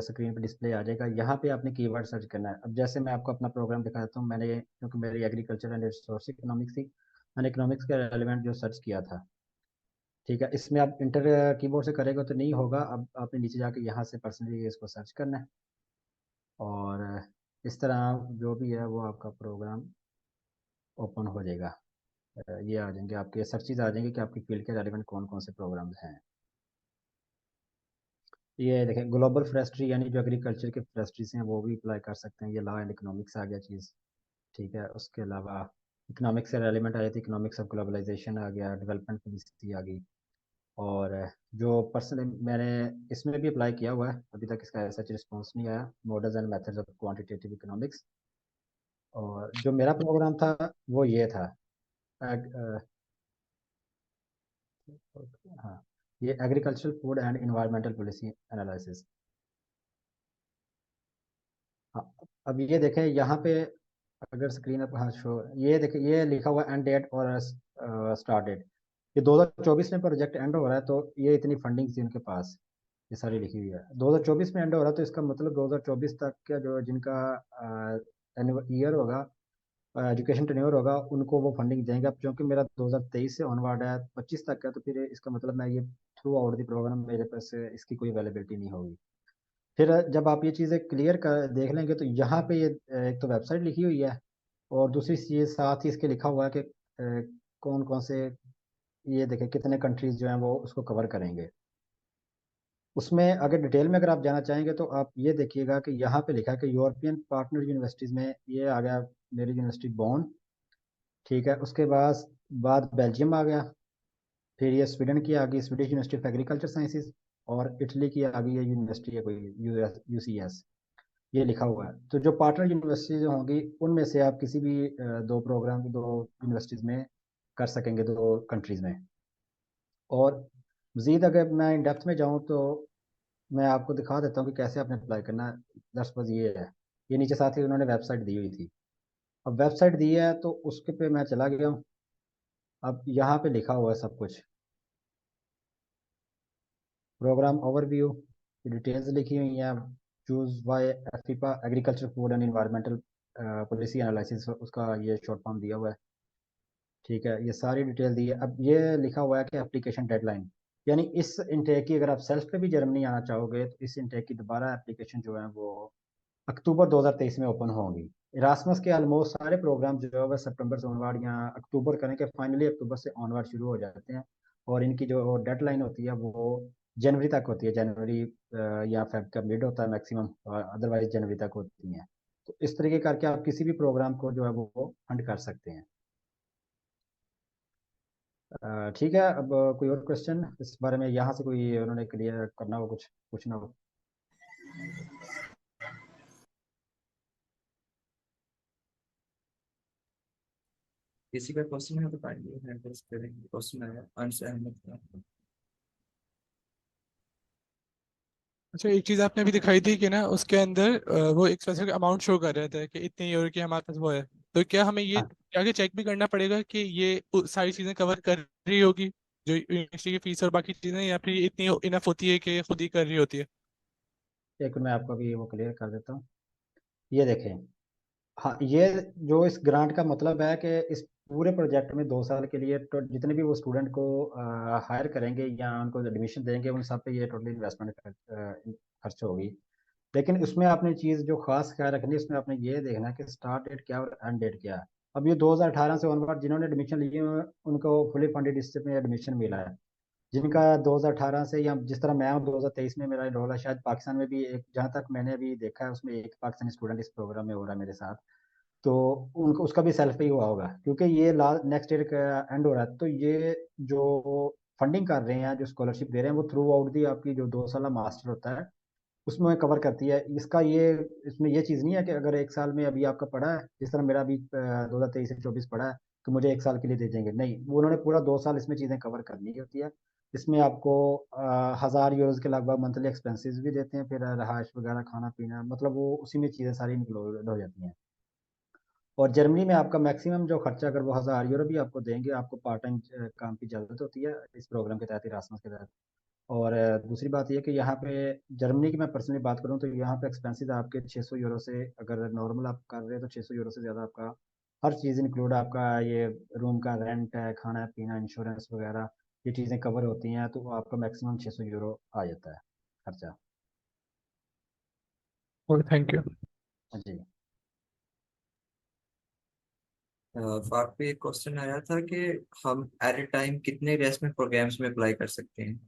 Screen पे display आ जाएगा। यहाँ पे आपने कीवर्ड सर्च करना है। अब जैसे मैं आपको अपना प्रोग्राम दिखा देता हूँ, मैंने क्योंकि मेरी एग्रीकल्चर एंड रिसोर्स इकोनॉमिक्स थी, मैंने इकोनॉमिक्स के रेलिवेंट जो सर्च किया था। ठीक है, इसमें आप इंटर कीबोर्ड से करेगा तो नहीं होगा। अब आपने नीचे जाके यहाँ से पर्सनली इसको सर्च करना है, और इस तरह जो भी है वो आपका प्रोग्राम ओपन हो जाएगा। ये आ जाएंगे आपके सर्चेज आ जाएंगे कि आपकी फील्ड के रेलिवेंट कौन कौन से प्रोग्राम्स हैं। ये देखें, ग्लोबल फॉरेस्ट्री यानी जो एग्रीकल्चर के फॉरेस्ट्रीज हैं वो भी अप्लाई कर सकते हैं। ये लॉ एंड इकोनॉमिक्स आ गया चीज़। ठीक है, उसके अलावा इकोनॉमिक्स से रेलिवेंट आ जाती है, इकोनॉमिक्स ऑफ ग्लोबलाइजेशन आ गया, डेवलपमेंट पॉलिसी आ गई। और जो पर्सन मैंने इसमें भी अप्लाई किया हुआ है, अभी तक इसका ऐसा रिस्पॉन्स नहीं आया, models and methods of quantitative economics. और जो मेरा प्रोग्राम था वो ये था, हाँ, ये agriculture food and environmental policy analysis. हाँ, अब ये देखें यहाँ पे, अगर स्क्रीन पर, हाँ शो, ये देखें ये लिखा हुआ एंड डेट और स्टार्ट डेट। ये 2024 में प्रोजेक्ट एंड हो रहा है, तो ये इतनी फंडिंग थी उनके पास, ये सारी लिखी हुई है। 2024 में एंड हो रहा है, तो इसका मतलब 2024 तक का जो जिनका ईयर होगा, एजुकेशन टेन्योर होगा, उनको वो फंडिंग देंगे। अब क्योंकि मेरा 2023 से ऑनवर्ड है, 25 तक का, तो फिर इसका मतलब मैं ये थ्रू आउट द प्रोग्राम मेरे पास इसकी कोई अवेलेबिलिटी नहीं होगी। फिर जब आप ये चीज़ें क्लियर कर देख लेंगे, तो यहाँ पे ये एक तो वेबसाइट लिखी हुई है, और दूसरी चीज़ साथ ही इसके लिखा हुआ है कि कौन कौन से, ये देखें कितने कंट्रीज जो हैं वो उसको कवर करेंगे। उसमें अगर डिटेल में अगर आप जाना चाहेंगे तो आप ये देखिएगा कि यहाँ पे लिखा है कि यूरोपियन पार्टनर यूनिवर्सिटीज़ में ये आ गया, मेरी यूनिवर्सिटी बॉन। ठीक है, उसके बाद बेल्जियम आ गया, फिर ये स्वीडन की आ गई, Swedish university of agriculture sciences, और इटली की आ गई है यूनिवर्सिटी है कोई, यूसीएस, ये लिखा हुआ है। तो जो पार्टनर यूनिवर्सिटीज होंगी उनमें से आप किसी भी दो प्रोग्राम दो यूनिवर्सिटीज़ में कर सकेंगे, दो कंट्रीज़ में। और मज़ीद अगर मैं इन डेप्थ में जाऊँ तो मैं आपको दिखा देता हूँ कि कैसे आपने अप्लाई करना है। दस बस ये है, ये नीचे साथ ही उन्होंने वेबसाइट दी हुई थी। अब वेबसाइट दी है तो उसके पे मैं चला गया हूँ। अब यहाँ पे लिखा हुआ है सब कुछ, प्रोग्राम ओवरव्यू, डिटेल्स लिखी हुई हैं। Choose by AFEPA, agriculture food and environmental policy analysis, उसका ये शॉर्ट फॉर्म दिया हुआ है। ठीक है, ये सारी डिटेल दी है। अब ये लिखा हुआ है कि एप्लीकेशन डेडलाइन, यानी इस इंटेक की, अगर आप सेल्फ पे भी जर्मनी आना चाहोगे तो इस इंटेक की दोबारा एप्लीकेशन जो है वो अक्टूबर 2023 में ओपन होंगी। इरासमस के ऑलमोस्ट सारे प्रोग्राम जो है वह सितंबर से ऑनवर्ड या अक्टूबर करें के फाइनली अक्टूबर से ऑनवर्ड शुरू हो जाते हैं। और इनकी जो डेडलाइन होती है वो जनवरी तक होती है, जनवरी या फेब का मिड होता है मैक्सिमम, और अदरवाइज जनवरी तक होती हैं। तो इस तरीके करके आप किसी भी प्रोग्राम को जो है वो फंड कर सकते हैं। ठीक है, अब कोई और क्वेश्चन इस बारे में, यहाँ से कोई उन्होंने क्लियर करना हो, कुछ पूछना हो? किसी का क्वेश्चन है तो पाइए, क्वेश्चन है अंश अहमद का। अच्छा, एक चीज आपने अभी दिखाई थी कि ना उसके अंदर वो एक स्पेसिफिक अमाउंट शो कर रहे थे कि इतने यूरो की हमारे पास वो है। तो क्या हमें ये हाँ, आगे चेक भी करना पड़ेगा कि ये सारी चीजें कवर कर रही होगी, जो यूनिवर्सिटी की फीस और बाकी चीजें, या फिर ये इतनी इनफ होती है कि खुद ही कर रही होती है? एक मैं आपको भी वो क्लियर कर देता हूँ। ये देखें, हाँ, ये जो इस ग्रांट का मतलब है कि इस पूरे प्रोजेक्ट में 2 साल के लिए तो जितने भी वो स्टूडेंट को हायर करेंगे या उनको एडमिशन देंगे, उन सब पे ये टोटली इन्वेस्टमेंट खर्च होगी। लेकिन उसमें आपने चीज़ जो खास ख्याल रखनी है, उसमें आपने ये देखना है कि स्टार्ट डेट क्या और एंड डेट क्या है। अब ये 2018 से ऑनवर्ड जिन्होंने एडमिशन लिए हैं, उनको फुली फंडेड इसमें एडमिशन मिला है। जिनका 2018 से, या जिस तरह मैं हूँ 2023 में मेरा एनरोल है, शायद पाकिस्तान में भी एक, जहाँ तक मैंने अभी देखा है, उसमें एक पाकिस्तानी स्टूडेंट इस प्रोग्राम में हो रहा है मेरे साथ। तो उनको उसका भी सेल्फ पे ही हुआ होगा, क्योंकि ये नेक्स्ट ईयर का एंड हो रहा है। तो ये जो फंडिंग कर रहे हैं, जो स्कॉलरशिप दे रहे हैं, वो थ्रू आउट दी आपकी जो 2 साल मास्टर होता है उसमें कवर करती है। इसका ये, इसमें ये चीज़ नहीं है कि अगर एक साल में अभी आपका पड़ा है, जिस तरह मेरा अभी 2023 से 24 पड़ा है, तो मुझे एक साल के लिए दे देंगे, नहीं, वो उन्होंने पूरा 2 साल इसमें चीज़ें कवर करनी होती है। इसमें आपको 1000 यूरोज के लगभग मंथली एक्सपेंसेस भी देते हैं, फिर रहायश वगैरह, खाना पीना, मतलब वो उसी में चीज़ें सारी इंक्लूड हो जाती हैं। और जर्मनी में आपका मैक्सिमम जो खर्चा, अगर वो 1000 यूरो भी आपको देंगे, आपको पार्ट टाइम काम की इजाज़त होती है इस प्रोग्राम के तहत, इरासमस के तहत। और दूसरी बात यह कि यहाँ पे जर्मनी की मैं पर्सनली बात करूँ तो यहाँ पे एक्सपेंसेस आपके 600 यूरो से, अगर नॉर्मल आप कर रहे हैं तो 600 यूरो से ज़्यादा आपका हर चीज़ इंक्लूड, आपका ये रूम का रेंट है, खाना पीना, इंश्योरेंस वगैरह, ये चीज़ें कवर होती हैं, तो आपका मैक्सिमम 600 यूरो आ जाता है खर्चा। और थैंक यू। हाँ जी। फाक पे एक क्वेश्चन आया था कि हम एट ए टाइम कितने इन्वेस्टमेंट प्रोग्राम्स में अप्लाई कर सकते हैं।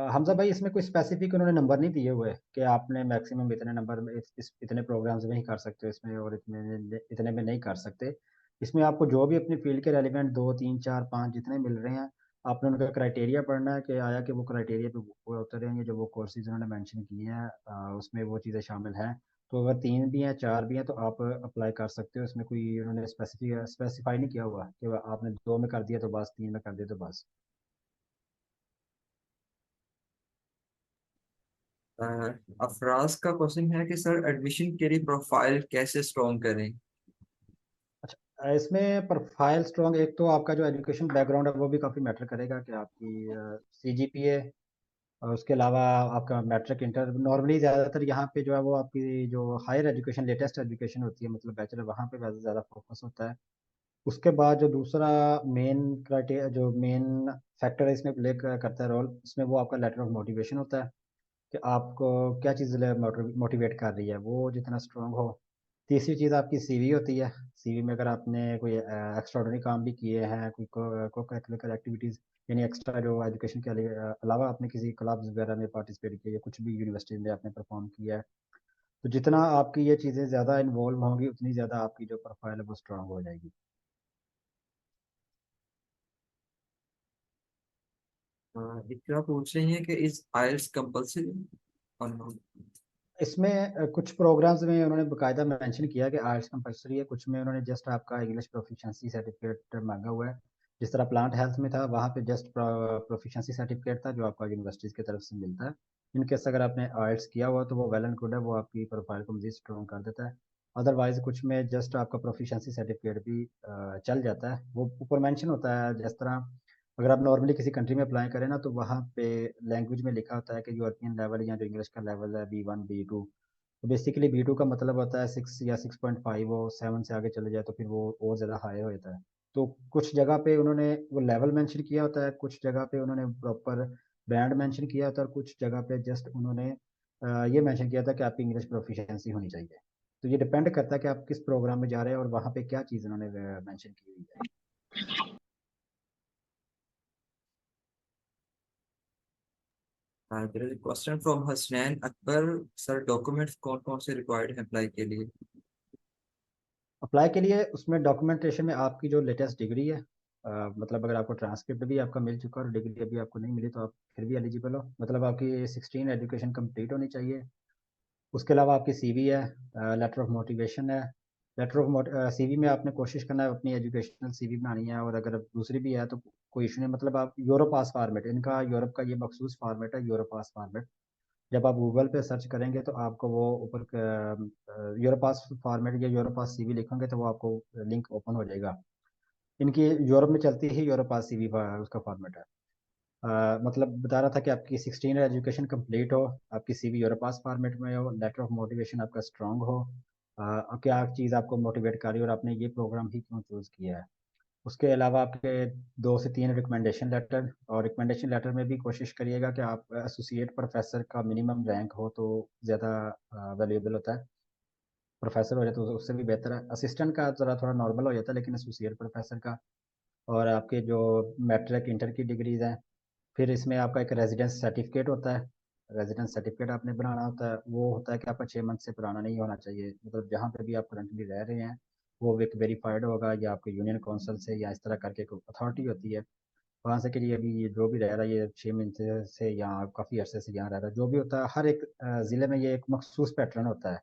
हमजा भाई, इसमें कोई स्पेसिफिक उन्होंने नंबर नहीं दिए हुए कि आपने मैक्सिमम इतने नंबर में इतने प्रोग्राम्स में ही कर सकते हो इसमें, और इतने में नहीं कर सकते। इसमें आपको जो भी अपनी फील्ड के रेलिवेंट 2 3 4 5 जितने मिल रहे हैं, आपने उनका क्राइटेरिया पढ़ना है कि आया कि वो क्राइटेरिया पे वो उतरे हैं, जो वो कोर्सेज उन्होंने मेंशन किए हैं, उसमें वो चीज़ें शामिल हैं। तो अगर 3 भी हैं, 4 भी हैं, तो आप अप्लाई कर सकते हो। इसमें कोई उन्होंने स्पेसिफाई नहीं किया हुआ कि आपने 2 में कर दिया तो बस, 3 में कर दिया तो बस। अ, अफराज का क्वेश्चन है कि सर एडमिशन के लिए प्रोफाइल कैसे स्ट्रॉन्ग करें। अच्छा, इसमें प्रोफाइल स्ट्रॉन्ग, एक तो आपका जो एजुकेशन बैकग्राउंड है वो भी काफ़ी मैटर करेगा कि आपकी CGPA, और उसके अलावा आपका मैट्रिक इंटर। नॉर्मली ज़्यादातर यहाँ पे जो है वो आपकी जो हायर एजुकेशन, लेटेस्ट एजुकेशन होती है, मतलब बैचलर, वहाँ पे वैसे ज़्यादा फोकस होता है। उसके बाद जो दूसरा मेन क्राइटेरिया, जो मेन फैक्टर है इसमें प्ले करता है रोल, उसमें वो आपका लेटर ऑफ मोटिवेशन होता है कि आपको क्या चीज़ मोटिवेट कर रही है, वो जितना स्ट्रांग हो। तीसरी चीज़ आपकी सीवी होती है। सीवी में अगर आपने कोई एक्स्ट्राऑर्डिनरी काम भी किए हैं, कोई को करिकुलर एक्टिविटीज़, यानी एक्स्ट्रा जो एजुकेशन के अलावा आपने किसी क्लब्स वगैरह में पार्टिसिपेट किया, या कुछ भी यूनिवर्सिटी में आपने परफॉर्म किया है, तो जितना आपकी ये चीज़ें ज़्यादा इन्वॉल्व होंगी, उतनी ज़्यादा आपकी जो प्रोफाइल है वो स्ट्रांग हो जाएगी। इतना पूछ रही है कि इज आइल्स कंपल्सरी और नॉट। इसमें कुछ प्रोग्राम्स में उन्होंने बाकायदा मेंशन किया कि आर्ट्स कंपलसरी है, कुछ में उन्होंने जस्ट आपका इंग्लिश प्रोफिशिएंसी सर्टिफिकेट मांगा हुआ है। जिस तरह प्लांट हेल्थ में था, वहाँ पे जस्ट प्रोफिशिएंसी सर्टिफिकेट था जो आपका यूनिवर्सिटीज़ की तरफ से मिलता है। इन केस अगर आपने आर्ट्स किया हुआ तो वो वेल एंड गुड है, वो आपकी प्रोफाइल को मज़ीद स्ट्रॉन्ग कर देता है। अदरवाइज कुछ में जस्ट आपका प्रोफिशिएंसी सर्टिफिकेट भी चल जाता है। वो ऊपर मेंशन होता है, जिस तरह अगर आप नॉर्मली किसी कंट्री में अप्लाई करें ना, तो वहाँ पे लैंग्वेज में लिखा होता है कि यूरोपियन लेवल या जो इंग्लिश का लेवल है B1 B2। तो बेसिकली B2 का मतलब होता है 6 या 6.5, हो 7 से आगे चले जाए तो फिर वो और ज़्यादा हाई हो जाता है। तो कुछ जगह पे उन्होंने वो लेवल मेंशन किया होता है, कुछ जगह पे उन्होंने प्रॉपर बैंड मेंशन किया होता है, और कुछ जगह पे जस्ट उन्होंने ये मेंशन किया था कि आपकी इंग्लिश प्रोफिशिएंसी होनी चाहिए। तो ये डिपेंड करता है कि आप किस प्रोग्राम में जा रहे हैं और वहाँ पे क्या चीज़ उन्होंने मेंशन की हुई है। There is question from Hasnain Akbar. Sir documents कौन कौन से रिक्वायर्ड हैं अप्लाई के लिए। अप्लाई के लिए उसमें डॉक्यूमेंटेशन में आपकी जो लेटेस्ट डिग्री है, मतलब अगर आपको ट्रांसक्रिप्ट भी आपका मिल चुका और डिग्री अभी आपको नहीं मिली, तो आप फिर भी एलिजिबल हो। मतलब आपकी 16 एजुकेशन कंप्लीट होनी चाहिए। उसके अलावा आपकी सीवी है, लेटर ऑफ मोटिवेशन है। लेटर ऑफ सीवी में आपने कोशिश करना है अपनी एजुकेशनल सीवी बनानी है, और अगर दूसरी भी है तो कोई इशू नहीं। मतलब आप यूरोपास फॉर्मेट, इनका यूरोप का ये मखसूस फॉर्मेट है, यूरोपास फॉर्मेट। जब आप गूगल पे सर्च करेंगे तो आपको वो ऊपर यूरोपास फॉर्मेट या यूरोपास सीवी लिखेंगे तो वो आपको लिंक ओपन हो जाएगा। इनकी यूरोप में चलती ही यूरोपास सीवी उसका फॉर्मेट है। मतलब बता रहा था कि आपकी 16 एजुकेशन कंप्लीट हो, आपकी सीवी यूरोपास फॉर्मेट में हो, लेटर ऑफ मोटिवेशन आपका स्ट्रांग हो, क्या चीज़ आपको मोटिवेट कर रही है और आपने ये प्रोग्राम ही क्यों चूज़ किया है। उसके अलावा आपके 2 से 3 रिकमेंडेशन लेटर, और रिकमेंडेशन लेटर में भी कोशिश करिएगा कि आप एसोसिएट प्रोफेसर का मिनिमम रैंक हो तो ज़्यादा वैल्यूएबल होता है। प्रोफेसर हो जाए तो उससे भी बेहतर है। असिस्टेंट का ज़रा थोड़ा नॉर्मल हो जाता है, लेकिन एसोसिएट प्रोफेसर का। और आपके जो मैट्रिक इंटर की डिग्रीज हैं, फिर इसमें आपका एक रेजिडेंस सर्टिफिकेट होता है। रेजिडेंस सर्टिफिकेट आपने बनाना होता है, वो होता है कि आपका 6 मंथ से पुराना नहीं होना चाहिए। मतलब जहाँ पे भी आप करंटली रह रहे हैं वो एक वेरीफाइड होगा, या आपके यूनियन काउंसिल से या इस तरह करके कोई अथॉरिटी होती है वहाँ से कि ये अभी ये जो भी रह रहा है ये 6 महीने से या काफ़ी अरसे से यहाँ रह रहा है, जो भी होता है। हर एक ज़िले में ये एक मखसूस पैटर्न होता है।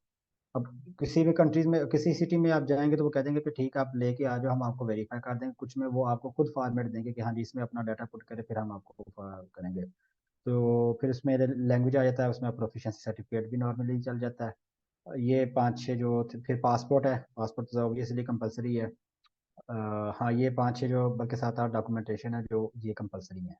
अब किसी भी कंट्रीज में, किसी सिटी में आप जाएंगे तो वो कह देंगे कि ठीक है आप लेके आ जाओ, हम आपको वेरीफाई कर देंगे। कुछ में वो आपको खुद फॉर्मेट देंगे कि हाँ जी इसमें अपना डाटा पुट करें, फिर हम आपको करेंगे। तो फिर उसमें लैंग्वेज आ जाता है, उसमें प्रोफिशिएंसी सर्टिफिकेट भी नॉर्मली चल जाता है। ये 5 6 जो फिर पासपोर्ट है, पासपोर्ट तो ऑब्वियसली कंपलसरी है। हाँ, ये 5 6 जो, बल्कि 7 8 डॉक्यूमेंटेशन है जो ये कंपलसरी है।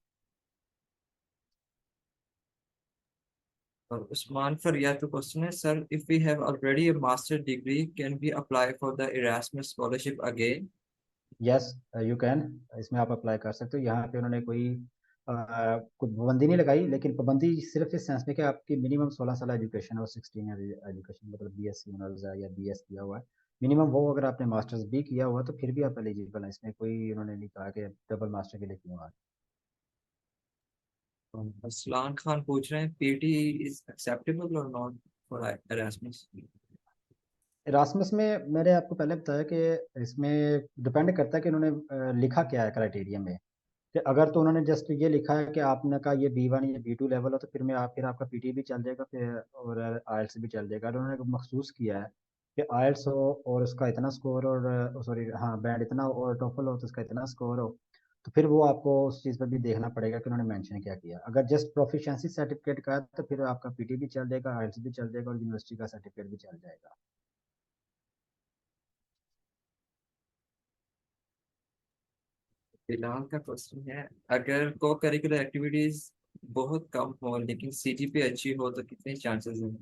और उस्मान फरियाद का क्वेश्चन है, sir if we have already a master degree can we apply for the Erasmus scholarship again? Yes, you can, इसमें आप अप्लाई कर सकते हो। यहाँ पे उन्होंने कोई पाबंदी नहीं लगाई, लेकिन पाबंदी सिर्फ इस सेंस में कि आपकी मिनिमम 16 साल एजुकेशन और 16 ईयर एजुकेशन, मतलब बीएससी ऑनर्स है या बीएस किया हुआ है मिनिमम, वो अगर आपने मास्टर्स भी किया हुआ तो फिर भी आप एलिजिबल हैं। इसमें कोई उन्होंने नहीं कहा कि डबल मास्टर के लिए क्यों आ। असलान खान पूछ रहे हैं, पीटी इज एक्सेप्टेबल और नॉट फॉर इरास्मस? इरास्मस में मैंने आपको पहले बताया कि इसमें डिपेंड करता है कि उन्होंने लिखा क्या है क्राइटेरिया में। कि अगर तो उन्होंने जस्ट ये लिखा है कि आपने का ये B1 या B2 लेवल हो तो फिर फिर आपका पीटी भी चल जाएगा, फिर और आइल्स भी चल जाएगा। उन्होंने मखसूस किया है कि आइल्स हो और उसका इतना स्कोर, और सॉरी हाँ बैंड इतना, और टोफल हो तो उसका इतना स्कोर हो, तो फिर वो आपको उस चीज़ पर भी देखना पड़ेगा कि उन्होंने मेंशन क्या किया। अगर जस्ट प्रोफिशिएंसी सर्टिफिकेट का है तो फिर आपका पीटी भी चल जाएगा, आइल्स भी चल जाएगा और यूनिवर्सिटी का सर्टिफिकेट भी चल जाएगा। बिलाल का क्वेश्चन है, अगर को करिकुलर एक्टिविटीज बहुत कम हो लेकिन सीजीपी अच्छी हो तो कितने चांसेस हैं?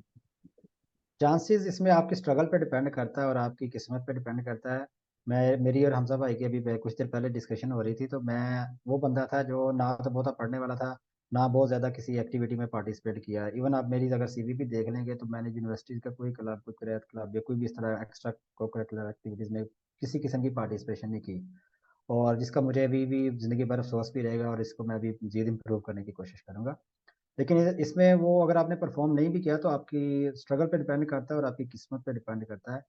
चांसेस इसमें आपकी स्ट्रगल पे डिपेंड करता है और आपकी किस्मत पे डिपेंड करता है। मैं मेरी और हमजा भाई की अभी कुछ देर पहले डिस्कशन हो रही थी, तो मैं वो बंदा था जो ना तो बहुत पढ़ने वाला था, ना बहुत ज़्यादा किसी एक्टिविटी में पार्टिसिपेट किया। इवन आप मेरी अगर सीवी भी देख लेंगे तो मैंने यूनिवर्सिटीज़ का कोई क्लब, कोई क्रिएट क्लब या कोई भी इस तरह एक्स्ट्रा को करिकुलर एक्टिविटीज़ में किसी किस्म की पार्टिसिपेशन नहीं की, और जिसका मुझे अभी भी ज़िंदगी भर अफसोस भी रहेगा, और इसको मैं अभी मज़ीद इम्प्रूव करने की कोशिश करूँगा। लेकिन इसमें वो अगर आपने परफॉर्म नहीं भी किया तो आपकी स्ट्रगल पे डिपेंड करता है और आपकी किस्मत पे डिपेंड करता है।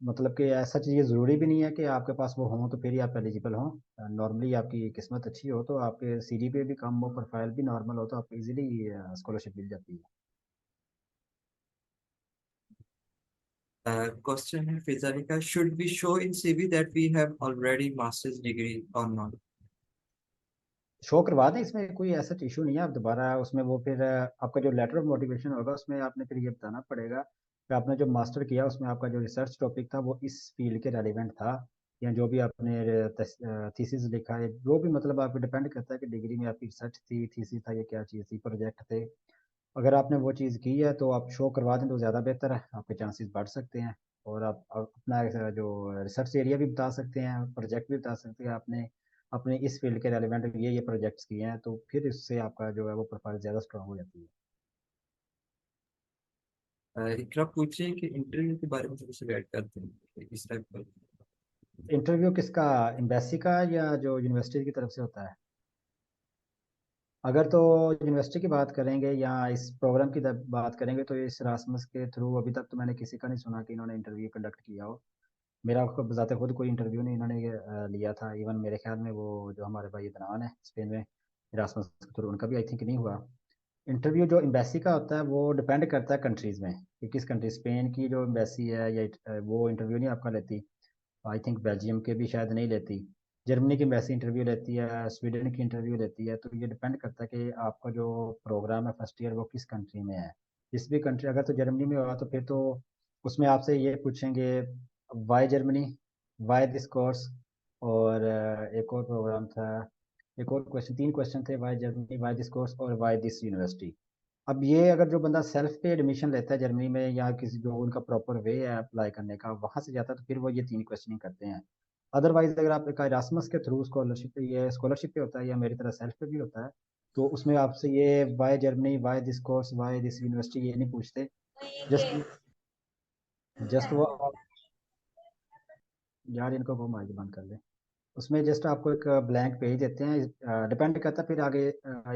मतलब कि ऐसा चीज़ ये ज़रूरी भी नहीं है कि आपके पास वो हों तो फिर ही आप एलिजिबल हों। नॉर्मली आपकी किस्मत अच्छी हो तो आपके सीडी पे भी कम हो, प्रोफाइल भी नॉर्मल हो, तो आपको इजीली स्कॉलरशिप मिल जाती है। क्वेश्चन है फिजाली का, should we show in CV that we have already masters degree or not? Show करवा दें, इसमें कोई ऐसा इशू नहीं है। आप दोबारा उसमें वो फिर आपका जो लेटर ऑफ मोटिवेशन होगा उसमें आपने फिर ये बताना पड़ेगा कि आपने जो मास्टर किया उसमें आपका जो रिसर्च टॉपिक था वो इस फील्ड के रेलिवेंट था, या जो भी आपने थीसिस लिखा है, जो भी, मतलब आप डिपेंड करता है कि डिग्री में आपकी रिसर्च थी, थीसिस था, ये क्या चीज़ थी, प्रोजेक्ट थे। अगर आपने वो चीज़ की है तो आप शो करवा दें तो ज़्यादा बेहतर है, आपके चांसेस बढ़ सकते हैं। और आप अपना जो रिसर्च एरिया भी बता सकते हैं, प्रोजेक्ट भी बता सकते हैं, आपने अपने इस फील्ड के रेलिवेंट ये प्रोजेक्ट्स किए हैं, तो फिर इससे आपका जो है वो प्रोफाइल ज़्यादा स्ट्रांग हो जाती है। इकरा पूछ रही है कि इंटरव्यू के बारे में थोड़ी सी गाइड करते हैं इस टाइप का। इंटरव्यू किसका, एम्बेसी का या जो यूनिवर्सिटी की तरफ से होता है? अगर तो यूनिवर्सिटी की बात करेंगे या इस प्रोग्राम की बात करेंगे तो इस रासमस के थ्रू अभी तक तो मैंने किसी का नहीं सुना कि इन्होंने इंटरव्यू कंडक्ट किया हो। मेरा बजाते खुद कोई इंटरव्यू नहीं इन्होंने लिया था। इवन मेरे ख्याल में वो जो हमारे भाई अदनान है स्पेन में, इरासमस के थ्रू, उनका भी आई थिंक नहीं हुआ। इंटरव्यू जो एम्बेसी का होता है वो डिपेंड करता है कंट्रीज़ में कि किस कंट्री, स्पेन की जो एम्बेसी है या वो इंटरव्यू नहीं आपका लेती। आई थिंक बेल्जियम के भी शायद नहीं लेती। जर्मनी की एम्बेसी इंटरव्यू लेती है, स्वीडन की इंटरव्यू लेती है। तो ये डिपेंड करता है कि आपका जो प्रोग्राम है फर्स्ट ईयर वो किस कंट्री में है। जिस भी कंट्री, अगर तो जर्मनी में होगा तो फिर तो उसमें आपसे ये पूछेंगे, why Germany, why this course, और एक और प्रोग्राम था, एक और क्वेश्चन, 3 क्वेश्चन थे, why Germany, why this course और वाई दिस यूनिवर्सिटी। अब ये अगर जो बंदा सेल्फ पे एडमिशन लेता है जर्मनी में, या किसी जो उनका प्रॉपर वे है अप्लाई करने का वहां से जाता है, तो फिर वो ये 3 क्वेश्चनिंग करते हैं। अदरवाइज अगर आप इरासमस के थ्रू स्कॉलरशिप, ये स्कॉलरशिप पे होता है या मेरी तरह सेल्फ पे भी होता है, तो उसमें आपसे ये why Germany, why this course, why this university ये नहीं पूछते। जस्ट जस्ट वो यार इनको वो माइक बंद कर ले। उसमें जस्ट आपको एक ब्लैंक पेज देते हैं। डिपेंड करता है फिर आगे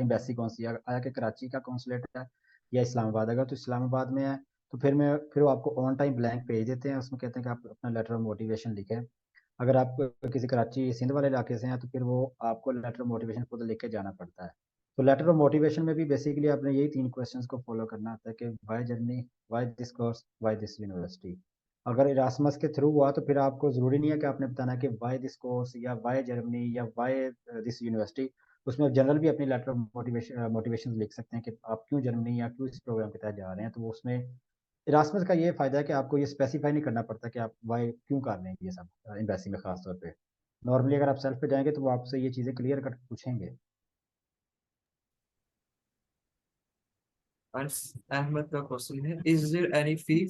एम्बेसी कौन सी है, आया कि कराची का कौंसलेट है या इस्लामाबाद। अगर तो इस्लामाबाद में है तो फिर वो आपको ऑन टाइम ब्लैंक पेज देते हैं, उसमें कहते हैं कि आप अपना लेटर ऑफ मोटिवेशन लिखें। अगर आप किसी कराची सिंध वाले इलाके से हैं तो फिर वो आपको लेटर ऑफ मोटिवेशन खुद लिख के जाना पड़ता है। तो लेटर ऑफ मोटिवेशन में भी बेसिकली आपने यही 3 क्वेश्चंस को फॉलो करना होता है कि why Germany, why this course, why this university. अगर इरासमस के थ्रू हुआ तो फिर आपको ज़रूरी नहीं है कि आपने बताना कि वाई दिस कोर्स या वाई जर्मनी या वाई दिस यूनिवर्सिटी। उसमें जनरल भी अपनी लेटर ऑफ मोटिवेशन लिख सकते हैं कि आप क्यों जर्मनी या क्यों इस प्रोग्राम के तहत जा रहे हैं। तो वो उसमें इरासमस का ये फ़ायदा है कि आपको ये स्पेसिफाई नहीं करना पड़ता कि आप वाई क्यों कर रहे हैं ये सब एम्बेसी में ख़ास तौर पे। नॉर्मली अगर आप सेल्फ पे जाएंगे तो वो आपसे ये चीज़ें क्लियर कट पूछेंगे। अंस अहमद का क्वेश्चन है, इज देयर एनी फी